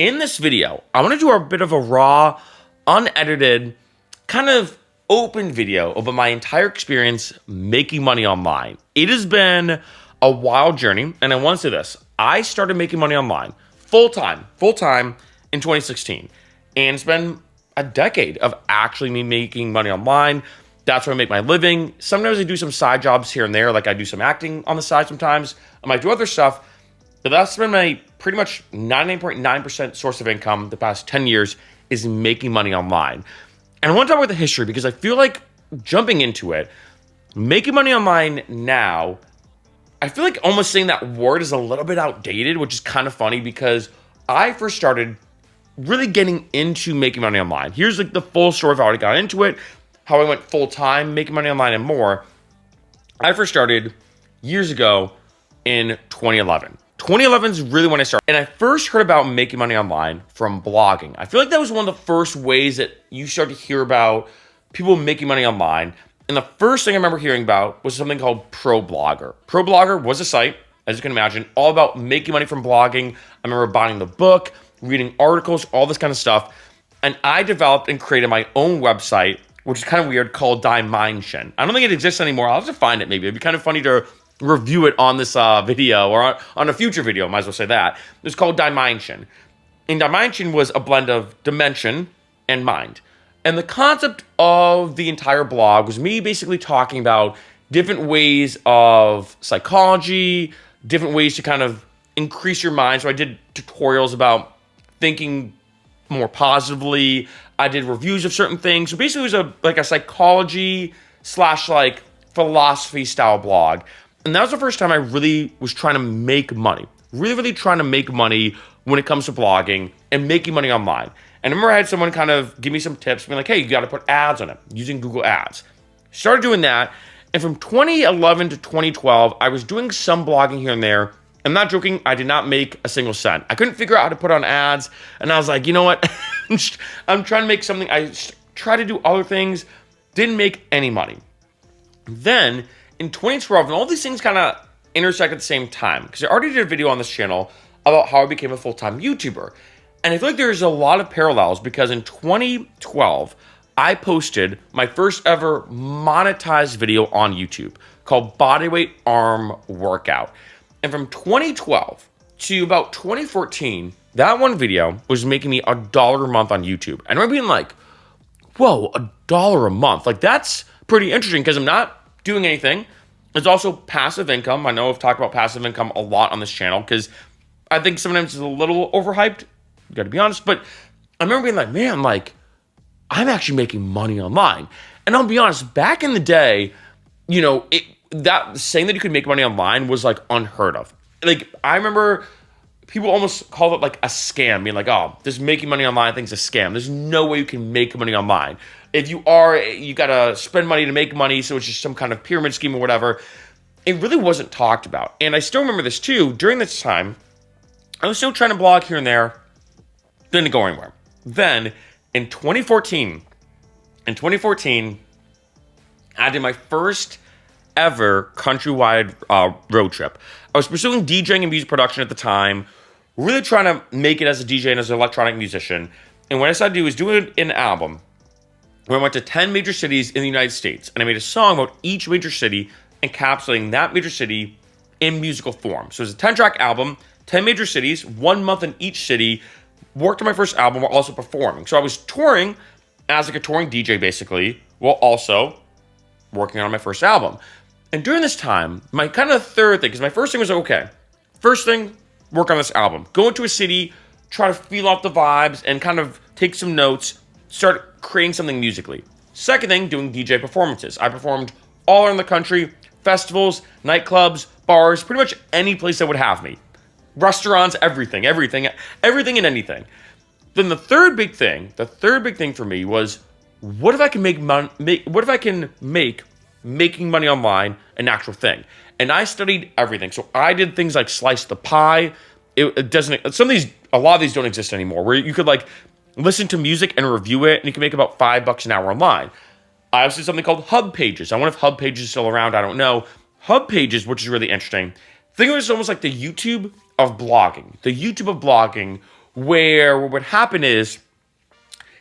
In this video, I want to do a bit of a raw, unedited, kind of open video about my entire experience making money online. It has been a wild journey, and I want to say this. I started making money online full-time in 2016, and it's been a decade of actually me making money online. That's where I make my living. Sometimes I do some side jobs here and there, like I do some acting on the side sometimes. I might do other stuff, but that's been my pretty much 99.9% source of income the past 10 years is making money online. And I want to talk about the history because I feel like jumping into it, making money online now, I feel like almost saying that word is a little bit outdated, which is kind of funny because I first started really getting into making money online. Here's like the full story of how I got into it, how I went full time making money online and more. I first started years ago in 2011. 2011 is really when I started. And I first heard about making money online from blogging. I feel like that was one of the first ways that you start to hear about people making money online. And the first thing I remember hearing about was something called ProBlogger. ProBlogger was a site, as you can imagine, all about making money from blogging. I remember buying the book, reading articles, all this kind of stuff. And I developed and created my own website, which is kind of weird, called Dimension. I don't think it exists anymore. I'll have to find it maybe. It'd be kind of funny to review it on this video or on a future video, might as well say that. It's called Dimension. And Dimension was a blend of dimension and mind. And the concept of the entire blog was me basically talking about different ways of psychology, different ways to kind of increase your mind. So I did tutorials about thinking more positively. I did reviews of certain things. So basically it was like a psychology / like philosophy style blog. And that was the first time I really was trying to make money. Really trying to make money when it comes to blogging and making money online. And I remember I had someone kind of give me some tips, being like, hey, you got to put ads on it using Google Ads. Started doing that. And from 2011 to 2012, I was doing some blogging here and there. I'm not joking. I did not make a single cent. I couldn't figure out how to put on ads. And I was like, you know what? I'm trying to make something. I tried to do other things. Didn't make any money. Then in 2012, and all these things kind of intersect at the same time, because I already did a video on this channel about how I became a full-time YouTuber. And I feel like there's a lot of parallels because in 2012, I posted my first ever monetized video on YouTube called Bodyweight Arm Workout. And from 2012 to about 2014, that one video was making me $1 a month on YouTube. And I remember being like, whoa, $1 a month. Like, that's pretty interesting because I'm not doing anything. It's also passive income. I know I've talked about passive income a lot on this channel because I think sometimes it's a little overhyped. Got to be honest. But I remember being like, man, like, I'm actually making money online. And I'll be honest, back in the day, you know, that saying that you could make money online was like unheard of. Like, I remember people almost called it like a scam, being like, oh, this making money online thing's a scam. There's no way you can make money online. If you are, you got to spend money to make money, so it's just some kind of pyramid scheme or whatever. It really wasn't talked about. And I still remember this too. During this time, I was still trying to blog here and there. Didn't go anywhere. Then in 2014, I did my first ever countrywide road trip. I was pursuing DJing and music production at the time, really trying to make it as a DJ and as an electronic musician. And what I decided to do was do an album where I went to 10 major cities in the United States, and I made a song about each major city, encapsulating that major city in musical form. So it was a 10-track album, 10 major cities, 1 month in each city, worked on my first album while also performing. So I was touring as like a touring DJ, basically, while also working on my first album. And during this time, my kind of third thing, because my first thing was, okay, first thing, work on this album. Go into a city, try to feel out the vibes, and kind of take some notes, start creating something musically. Second thing, doing DJ performances. I performed all around the country, festivals, nightclubs, bars, pretty much any place that would have me. Restaurants, everything and anything. Then the third big thing for me was, what if I can make making money online an actual thing? And I studied everything. So I did things like Slice the Pie. It doesn't, a lot of these don't exist anymore, where you could like listen to music and review it, and you can make about $5 an hour online. I also did something called Hub Pages. I wonder if Hub Pages is still around. I don't know. Hub Pages, which is really interesting. Think of it as almost like the YouTube of blogging. The YouTube of blogging, where what would happen is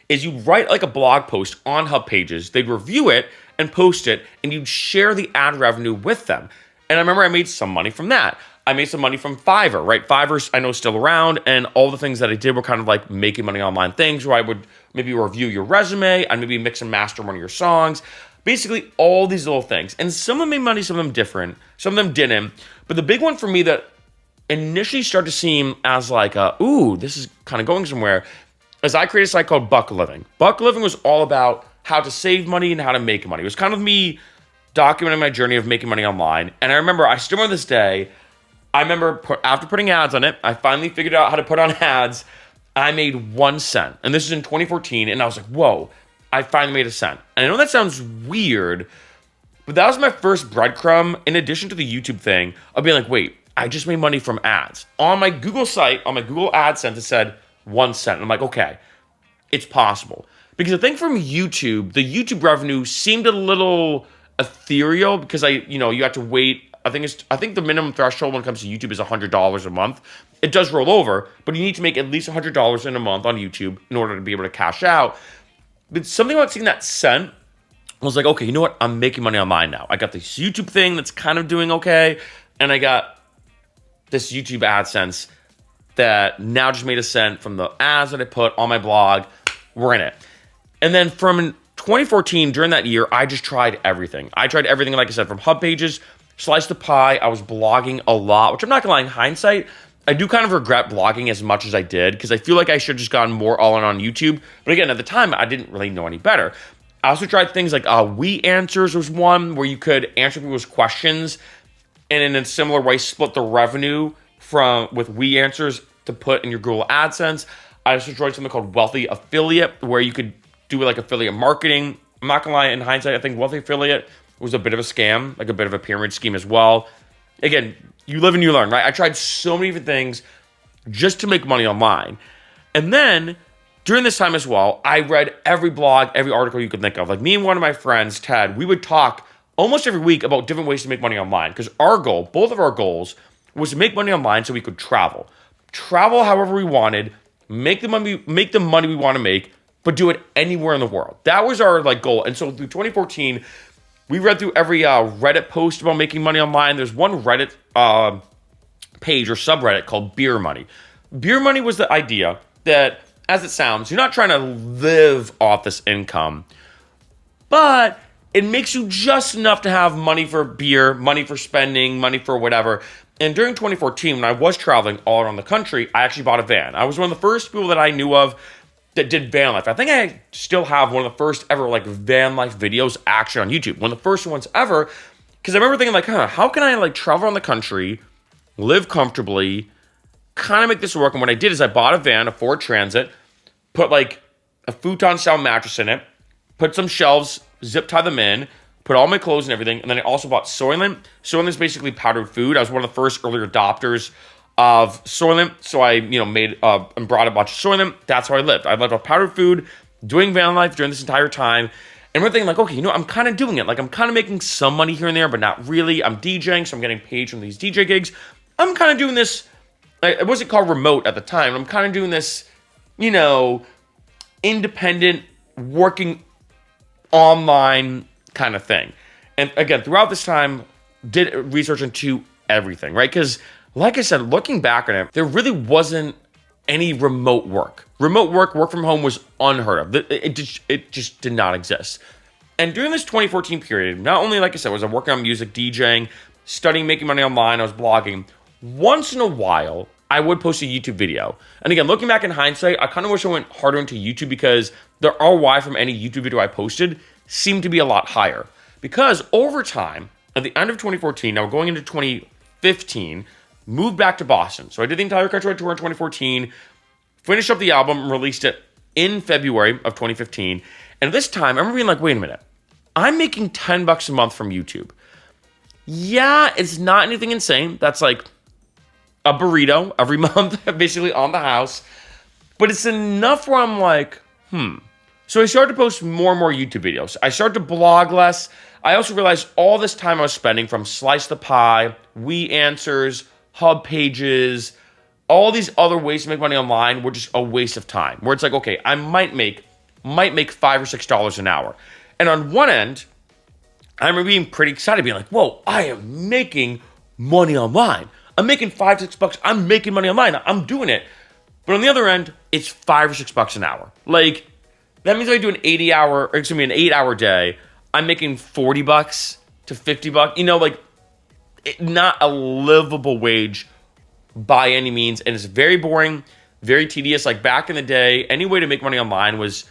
you write like a blog post on Hub Pages, they'd review it and post it, and you'd share the ad revenue with them. And I remember I made some money from that. I made some money from Fiverr, right? Fiverr's, I know, still around, and all the things that I did were kind of like making money online things where I would maybe review your resume, I'd maybe mix and master one of your songs, basically all these little things. And some of them made money, some of them different, some of them didn't. But the big one for me that initially started to seem as like, ooh, this is kind of going somewhere, is I created a site called Buck Living. Buck Living was all about how to save money and how to make money. It was kind of me documenting my journey of making money online. And I remember, I still remember this day, I remember after putting ads on it, I finally figured out how to put on ads. I made 1 cent. And this is in 2014. And I was like, whoa, I finally made a cent. And I know that sounds weird, but that was my first breadcrumb, in addition to the YouTube thing, of being like, wait, I just made money from ads. On my Google site, on my Google AdSense, it said 1 cent. And I'm like, okay, it's possible. Because the thing from YouTube, the YouTube revenue seemed a little ethereal because you have to wait. I think the minimum threshold when it comes to YouTube is $100 a month. It does roll over, but you need to make at least $100 in a month on YouTube in order to be able to cash out. But something about seeing that cent, I was like, okay, you know what? I'm making money online now. I got this YouTube thing that's kind of doing okay, and I got this YouTube AdSense that now just made a cent from the ads that I put on my blog. We're in it. And then from 2014, during that year, I just tried everything. I tried everything, like I said, from Hub Pages, Slice the Pie. I was blogging a lot, which I'm not gonna lie, in hindsight, I do kind of regret blogging as much as I did because I feel like I should have just gotten more all in on YouTube. But again, at the time, I didn't really know any better. I also tried things like We Answers was one where you could answer people's questions and in a similar way split the revenue with We Answers to put in your Google AdSense. I also tried something called Wealthy Affiliate where you could do like affiliate marketing. I'm not gonna lie, in hindsight, I think Wealthy Affiliate was a bit of a scam, like a bit of a pyramid scheme as well. Again, you live and you learn, right? I tried so many different things just to make money online. And then during this time as well, I read every blog, every article you could think of. Like me and one of my friends, Ted, we would talk almost every week about different ways to make money online because our goal, both of our goals, was to make money online so we could travel. Travel however we wanted, make the money we want to make, but do it anywhere in the world. That was our goal. And so through 2014, we read through every Reddit post about making money online. There's one Reddit page or subreddit called Beer Money. Beer Money was the idea that, as it sounds, you're not trying to live off this income, but it makes you just enough to have money for beer, money for spending, money for whatever. And during 2014, when I was traveling all around the country, I actually bought a van. I was one of the first people that I knew of that did van life. I think I still have one of the first ever van life videos actually on YouTube. One of the first ones ever. Because I remember thinking how can I travel around the country, live comfortably, kind of make this work? And what I did is I bought a van, a Ford Transit, put a futon style mattress in it, put some shelves, zip tie them in, put all my clothes and everything. And then I also bought Soylent. Soylent is basically powdered food. I was one of the first early adopters of Soylent, so I made and brought a bunch of Soylent. That's how I lived. I lived off powdered food, doing van life during this entire time. And we're thinking okay, I'm kind of doing it. I'm kind of making some money here and there, but not really. I'm DJing, so I'm getting paid from these DJ gigs. I'm kind of doing this. It wasn't called remote at the time. I'm kind of doing this, independent, working online kind of thing. And again, throughout this time, did research into everything, right? Because like I said, looking back on it, there really wasn't any remote work. Remote work from home was unheard of. It just did not exist. And during this 2014 period, not only, like I said, was I working on music, DJing, studying, making money online, I was blogging. Once in a while, I would post a YouTube video. And again, looking back in hindsight, I kind of wish I went harder into YouTube because the ROI from any YouTube video I posted seemed to be a lot higher. Because over time, at the end of 2014, now we're going into 2015, moved back to Boston. So I did the entire country tour in 2014, finished up the album, and released it in February of 2015. And this time, I remember being wait a minute, I'm making $10 a month from YouTube. Yeah, it's not anything insane. That's a burrito every month, basically on the house. But it's enough where I'm So I started to post more and more YouTube videos. I started to blog less. I also realized all this time I was spending from Slice the Pie, We Answers, Hub Pages, all these other ways to make money online were just a waste of time. Where it's like, okay, I might make $5 or $6 an hour. And on one end, I remember being pretty excited, being like, whoa, I am making money online. I'm making $5-6. I'm making money online. I'm doing it. But on the other end, it's $5 or $6 an hour. Like, that means I do an 8-hour day. I'm making $40 to $50. You know, like, not a livable wage by any means. And it's very boring, very tedious. Like, back in the day, any way to make money online was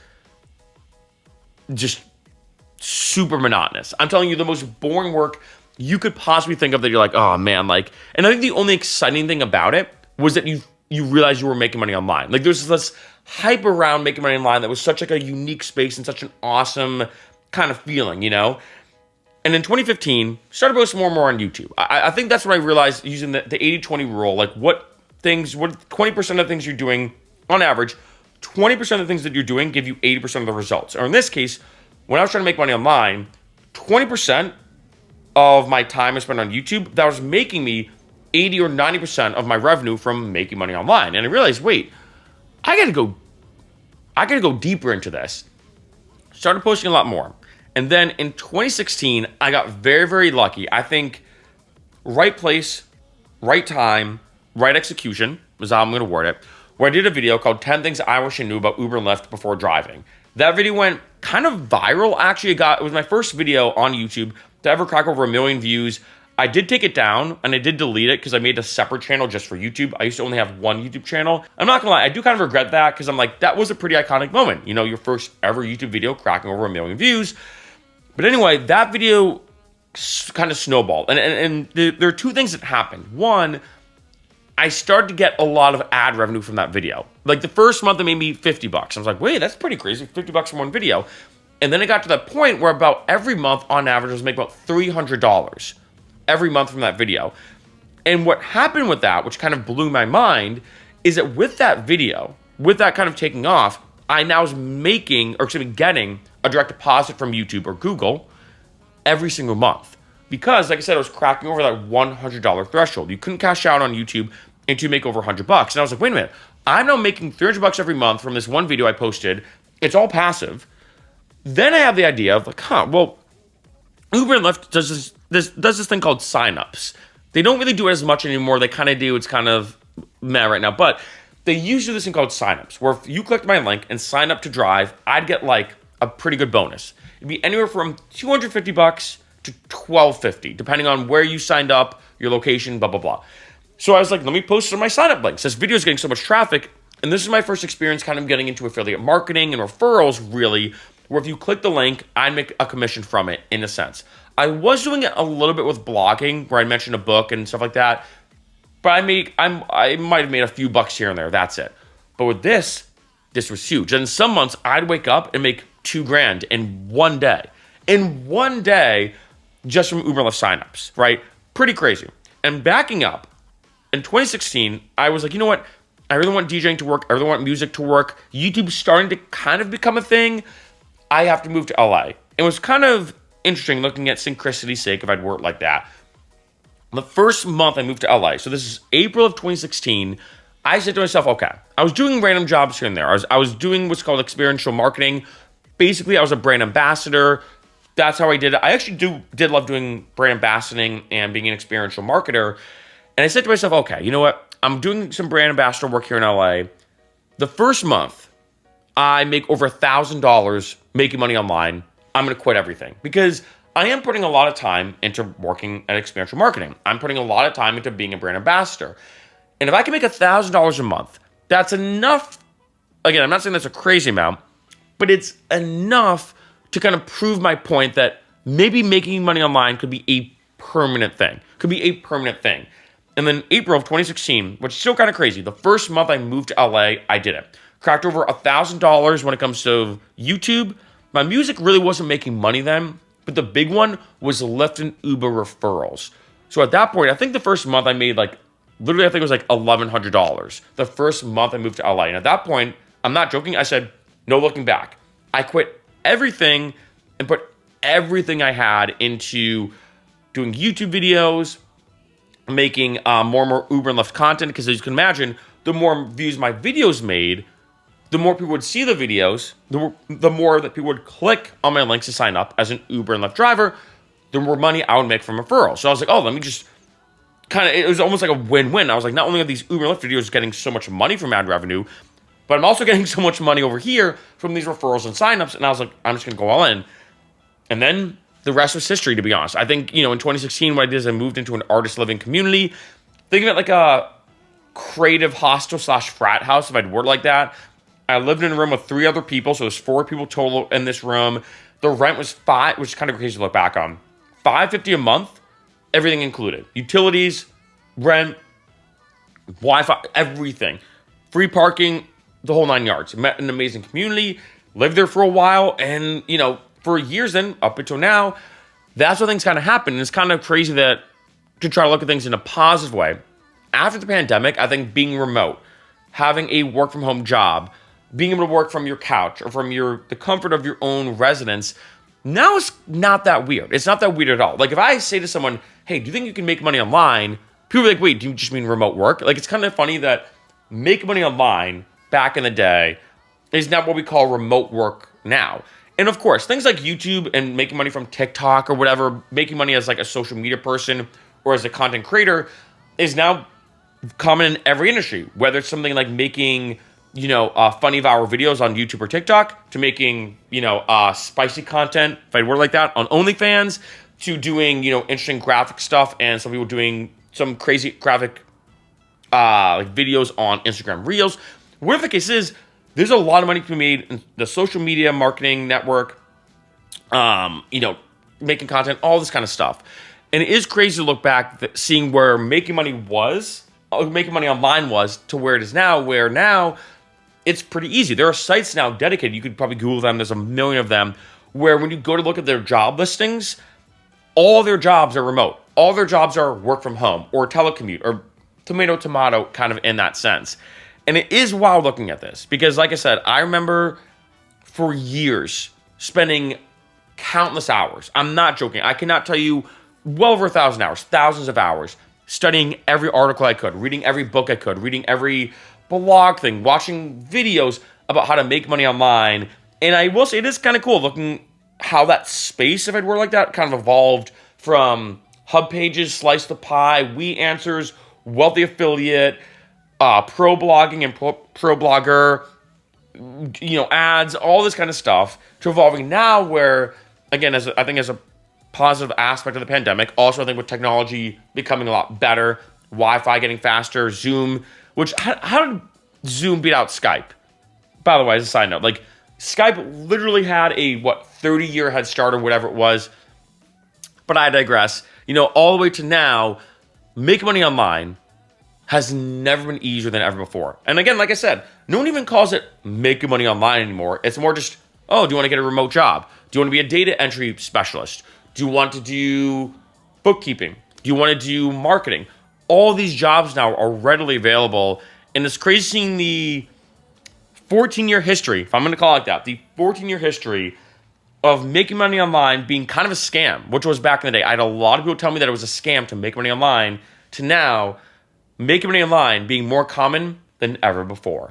just super monotonous. I'm telling you, the most boring work you could possibly think of that you're like, oh man, like, and I think the only exciting thing about it was that you realized you were making money online. Like, there's this hype around making money online that was such like a unique space and such an awesome kind of feeling, you know? And in 2015, started posting more and more on YouTube. I think that's when I realized, using the 80-20 rule, like what 20% of the things you're doing on average, 20% of the things that you're doing give you 80% of the results. Or in this case, when I was trying to make money online, 20% of my time I spent on YouTube, that was making me 80 or 90% of my revenue from making money online. And I realized, wait, I gotta go deeper into this. Started posting a lot more. And then in 2016, I got very, very lucky. I think right place, right time, right execution was how I'm going to word it, where I did a video called 10 Things I Wish I Knew About Uber and Lyft Before Driving. That video went kind of viral. Actually, it was my first video on YouTube to ever crack over 1 million views. I did take it down and I did delete it because I made a separate channel just for YouTube. I used to only have one YouTube channel. I'm not gonna lie, I do kind of regret that because I'm like, that was a pretty iconic moment. You know, your first ever YouTube video cracking over 1 million views. But anyway, that video kind of snowballed. And there are two things that happened. One, I started to get a lot of ad revenue from that video. Like the first month, it made me $50. I was like, wait, that's pretty crazy, $50 from one video. And then it got to that point where about every month, on average, I was making about $300 every month from that video. And what happened with that, which kind of blew my mind, is that with that video, with that kind of taking off, I now was getting a direct deposit from YouTube or Google every single month. Because, like I said, I was cracking over that $100 threshold. You couldn't cash out on YouTube until you make over $100. And I was like, wait a minute, I'm now making $300 every month from this one video I posted. It's all passive. Then I have the idea of like, well, Uber and Lyft does this thing called signups. They don't really do it as much anymore. They kind of do. It's kind of meh right now. But they used to do this thing called signups, where if you clicked my link and signed up to drive, I'd get like a pretty good bonus. It'd be anywhere from $250 to $1,250, depending on where you signed up, your location, blah, blah, blah. So I was like, let me post some of my sign-up links. This video is getting so much traffic, and this is my first experience kind of getting into affiliate marketing and referrals, really, where if you click the link, I'd make a commission from it, in a sense. I was doing it a little bit with blogging, where I mentioned a book and stuff like that, but I might have made a few bucks here and there, that's it. But with this was huge. And some months, I'd wake up and make $2,000 in one day. In one day, just from Uber and Lyft signups, right? Pretty crazy. And backing up, in 2016, I was like, you know what? I really want DJing to work. I really want music to work. YouTube's starting to kind of become a thing. I have to move to LA. It was kind of interesting looking at synchronicity's sake if I'd worked like that. The first month I moved to LA, so this is April of 2016, I said to myself, okay, I was doing random jobs here and there. I was doing what's called experiential marketing. Basically, I was a brand ambassador. That's how I did it. I actually did love doing brand ambassading and being an experiential marketer. And I said to myself, okay, you know what? I'm doing some brand ambassador work here in LA. The first month, I make over $1,000 making money online. I'm going to quit everything because I am putting a lot of time into working at experiential marketing. I'm putting a lot of time into being a brand ambassador. And if I can make $1,000 a month, that's enough. Again, I'm not saying that's a crazy amount, but it's enough to kind of prove my point that maybe making money online could be a permanent thing. And then April of 2016, which is still kind of crazy, the first month I moved to LA, I did it. Cracked over $1,000 when it comes to YouTube. My music really wasn't making money then, but the big one was Lyft and Uber referrals. So at that point, I think the first month I made literally I think it was $1,100. The first month I moved to LA. And at that point, I'm not joking, I said, no looking back. I quit everything and put everything I had into doing YouTube videos, making more and more Uber and Lyft content, because as you can imagine, the more views my videos made, the more people would see the videos, the more that people would click on my links to sign up as an Uber and Lyft driver, the more money I would make from referrals. So I was like, oh, let me just it was almost like a win-win. I was like, not only are these Uber and Lyft videos getting so much money from ad revenue, but I'm also getting so much money over here from these referrals and signups. And I was like, I'm just going to go all in. And then the rest was history, to be honest. I think, in 2016, what I did is I moved into an artist living community. Think of it like a creative hostel / frat house, if I'd word like that. I lived in a room with 3 other people, so it was 4 people total in this room. The rent was $5, which is kind of crazy to look back on. $550 a month, everything included. Utilities, rent, Wi-Fi, everything. Free parking, the whole 9 yards. Met an amazing community, lived there for a while, and, for years then, up until now, that's what things kind of happened. And it's kind of crazy that to try to look at things in a positive way. After the pandemic, I think being remote, having a work from home job, being able to work from your couch or from the comfort of your own residence, now it's not that weird. It's not that weird at all. Like if I say to someone, hey, do you think you can make money online? People are like, wait, do you just mean remote work? Like it's kind of funny that make money online back in the day is not what we call remote work now. And of course, things like YouTube and making money from TikTok or whatever, making money as like a social media person or as a content creator is now common in every industry, whether it's something like making, funny viral videos on YouTube or TikTok to making, spicy content, if I word like that, on OnlyFans to doing, interesting graphic stuff and some people doing some crazy graphic like videos on Instagram Reels. Whatever the case is, there's a lot of money to be made in the social media marketing network, making content, all this kind of stuff. And it is crazy to look back, seeing where making money online was to where it is now, where now it's pretty easy. There are sites now dedicated. You could probably Google them. There's a million of them where when you go to look at their job listings, all their jobs are remote. All their jobs are work from home or telecommute or tomato kind of in that sense. And it is wild looking at this because, like I said, I remember for years spending countless hours. I'm not joking. I cannot tell you well over 1,000 hours, thousands of hours, studying every article I could, reading every book I could, reading every blog thing, watching videos about how to make money online. And I will say it is kind of cool looking how that space, if I'd word like that, kind of evolved from hub pages, Slice the Pie, We Answers, Wealthy Affiliate, pro blogging and pro blogger, ads, all this kind of stuff to evolving now where, again, I think as a positive aspect of the pandemic, also I think with technology becoming a lot better, Wi-Fi getting faster, Zoom, which, how did Zoom beat out Skype? By the way, as a side note, like Skype literally had a, 30-year head start or whatever it was, but I digress. All the way to now, make money online has never been easier than ever before. And again, like I said, no one even calls it making money online anymore. It's more just, oh, do you want to get a remote job? Do you want to be a data entry specialist? Do you want to do bookkeeping? Do you want to do marketing? All these jobs now are readily available. And it's crazy seeing the 14-year history, if I'm going to call it that, the 14-year history of making money online being kind of a scam, which was back in the day. I had a lot of people tell me that it was a scam to make money online, to now making money online being more common than ever before.